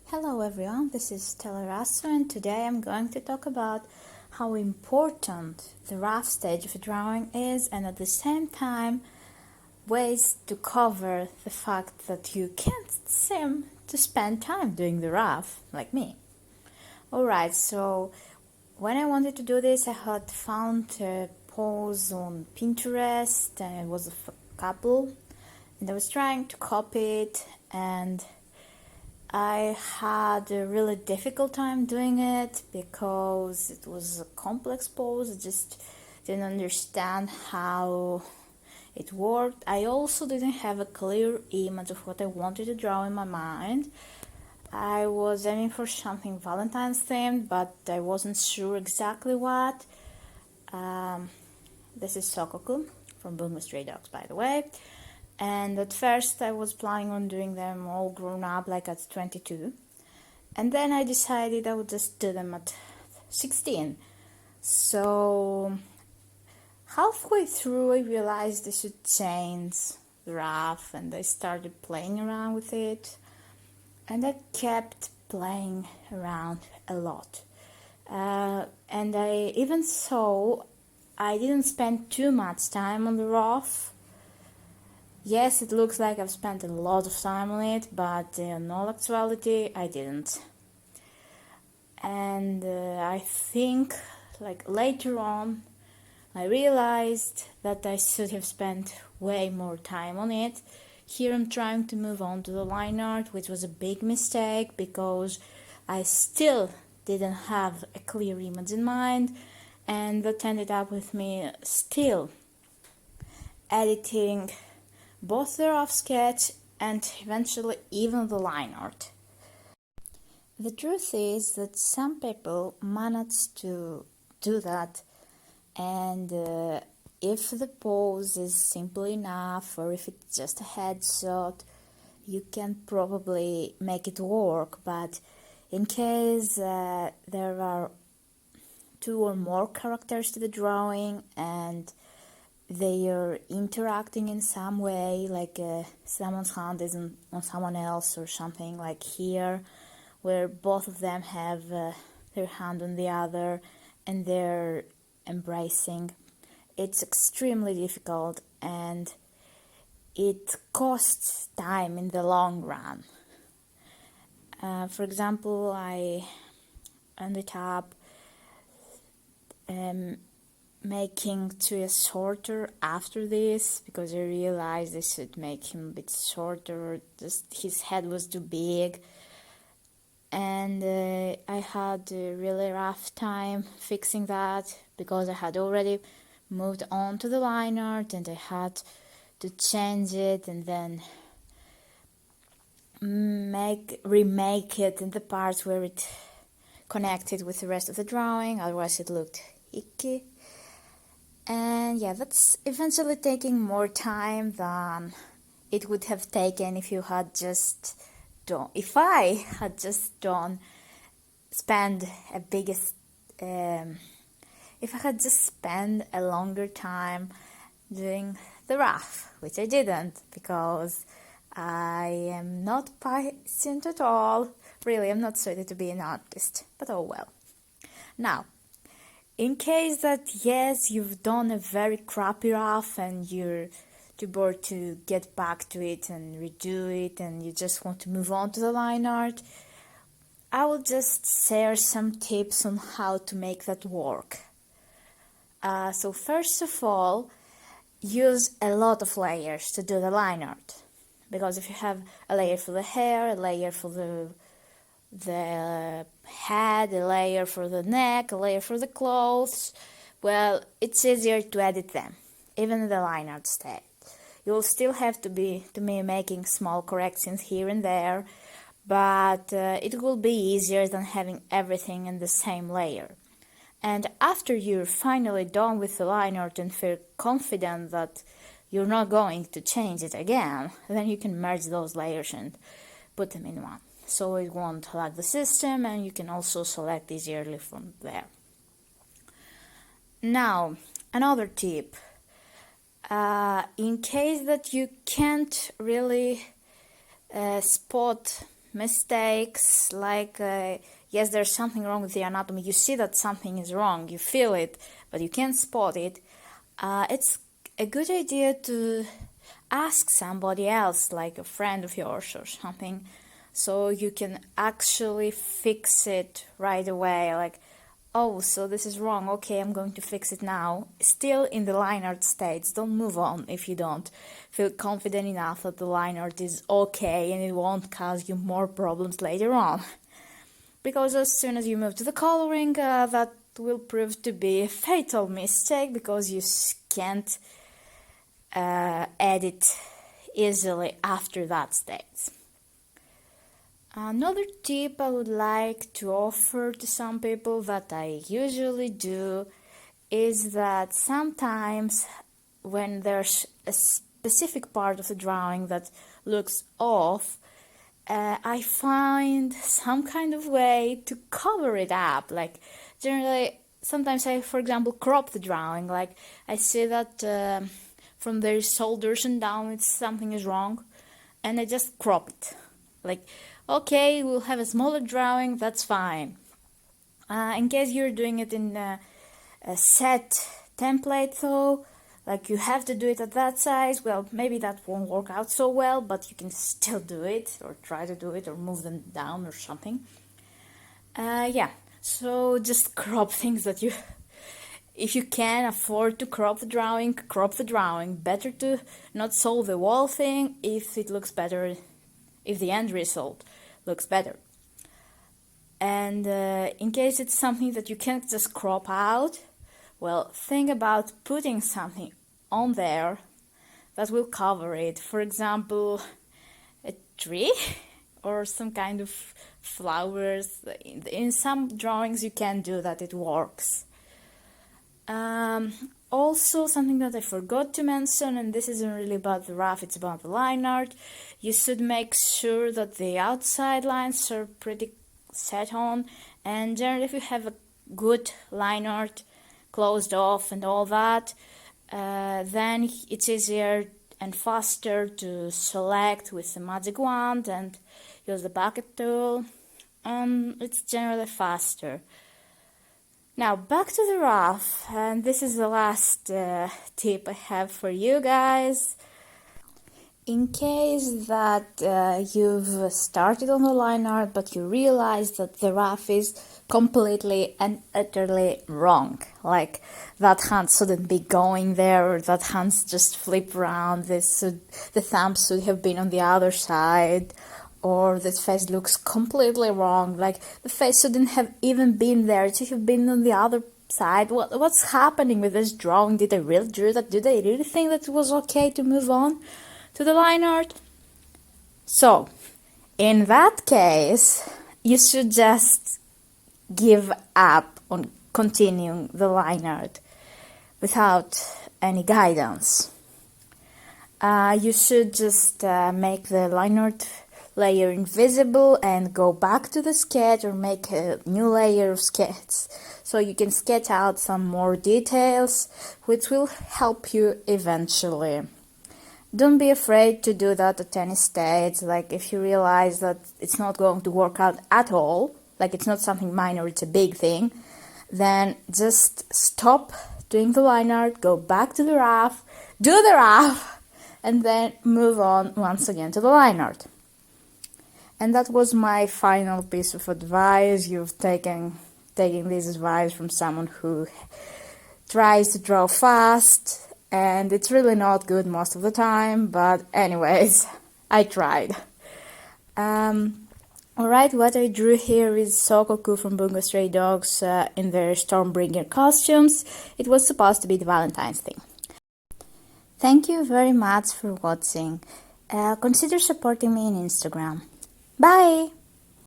Hello everyone, this is Telerasso and today I'm going to talk about how important the rough stage of a drawing is, and at the same time ways to cover the fact that you can't seem to spend time doing the rough like me. Alright, so when I wanted to do this I had found a pose on Pinterest and it was a couple and I was trying to copy it, and I had a really difficult time doing it because it was a complex pose. I just didn't understand how it worked. I also didn't have a clear image of what I wanted to draw in my mind. I was aiming for something Valentine's themed, but I wasn't sure exactly what. This is Soukoku from Bungou Stray Dogs, by the way. And at first I was planning on doing them all grown up, like at 22. And then I decided I would just do them at 16. So halfway through I realized I should change the rough, and I started playing around with it. And I kept playing around a lot. And even so, I didn't spend too much time on the rough. Yes, it looks like I've spent a lot of time on it, but in all actuality, I didn't. And I think, like later on, I realized that I should have spent way more time on it. Here I'm trying to move on to the line art, which was a big mistake because I still didn't have a clear image in mind, and that ended up with me still editing both the rough sketch and eventually even the line art. The truth is that some people manage to do that, and if the pose is simple enough, or if it's just a headshot, you can probably make it work. But in case there are two or more characters to the drawing and they are interacting in some way, like someone's hand is on someone else or something, like here, where both of them have their hand on the other and they're embracing. It's extremely difficult and it costs time in the long run. For example, I ended up making Chuuya shorter after this because I realized I should make him a bit shorter. Just his head was too big, and I had a really rough time fixing that because I had already moved on to the line art and I had to change it and then remake it in the parts where it connected with the rest of the drawing, otherwise it looked icky. And yeah, that's eventually taking more time than it would have taken if you had just done, if I had just done, spend a biggest, if I had just spent a longer time doing the rough, which I didn't because I am not patient at all. Really, I'm not suited to be an artist, but oh well. Now, in case that, yes, you've done a very crappy rough and you're too bored to get back to it and redo it and you just want to move on to the line art, I will just share some tips on how to make that work. So first of all, use a lot of layers to do the line art. Because if you have a layer for the hair, a layer for the head, a layer for the neck, a layer for the clothes, well, it's easier to edit them, even in the line art stage. You'll still have to be making small corrections here and there, but it will be easier than having everything in the same layer. And after you're finally done with the line art and feel confident that you're not going to change it again, then you can merge those layers and put them in one. So it won't lag the system, and you can also select easily from there. Now, another tip. In case that you can't really spot mistakes, like yes, there's something wrong with the anatomy. You see that something is wrong, you feel it, but you can't spot it. It's a good idea to ask somebody else, like a friend of yours or something, so you can actually fix it right away. Like, oh, so this is wrong, okay, I'm going to fix it now. Still in the line art states, don't move on if you don't feel confident enough that the line art is okay and it won't cause you more problems later on. Because as soon as you move to the coloring, that will prove to be a fatal mistake, because you can't edit easily after that stage. Another tip I would like to offer to some people that I usually do is that sometimes when there's a specific part of the drawing that looks off, I find some kind of way to cover it up. Like, generally, sometimes I, for example, crop the drawing. Like, I see that from their shoulders and down something is wrong, and I just crop it. Like, okay, we'll have a smaller drawing, that's fine. In case you're doing it in a set template though, like you have to do it at that size, well, maybe that won't work out so well, but you can still do it, or try to do it, or move them down or something. Yeah, so just crop things that you... If you can afford to crop the drawing, crop the drawing. Better to not solve the whole thing if it looks better, if the end result looks better. And in case it's something that you can't just crop out, well, think about putting something on there that will cover it. For example, a tree or some kind of flowers. In some drawings you can do that, it works. Also, something that I forgot to mention, and this isn't really about the rough, it's about the line art. You should make sure that the outside lines are pretty set on, and generally if you have a good line art closed off and all that, then it's easier and faster to select with the magic wand and use the bucket tool. It's generally faster. Now back to the rough, and this is the last tip I have for you guys. In case that you've started on the line art but you realize that the rough is completely and utterly wrong, like that hand shouldn't be going there, or that hands just flip around, the thumb should have been on the other side, or this face looks completely wrong, like the face shouldn't have even been there, it should have been on the other side. What's happening with this drawing? Did they really do that? Did they really think that it was okay to move on to the line art? So, in that case, you should just give up on continuing the line art without any guidance. You should just make the line art layer invisible and go back to the sketch, or make a new layer of sketch so you can sketch out some more details, which will help you eventually. Don't be afraid to do that at any stage. Like, if you realize that it's not going to work out at all, like it's not something minor, it's a big thing, then just stop doing the line art, go back to the rough, do the rough, and then move on once again to the line art. And that was my final piece of advice. You've taken this advice from someone who tries to draw fast, and it's really not good most of the time, but anyways, I tried. Alright, what I drew here is Soukoku from Bungou Stray Dogs in their Stormbringer costumes. It was supposed to be the Valentine's thing. Thank you very much for watching. Consider supporting me on Instagram. Bye!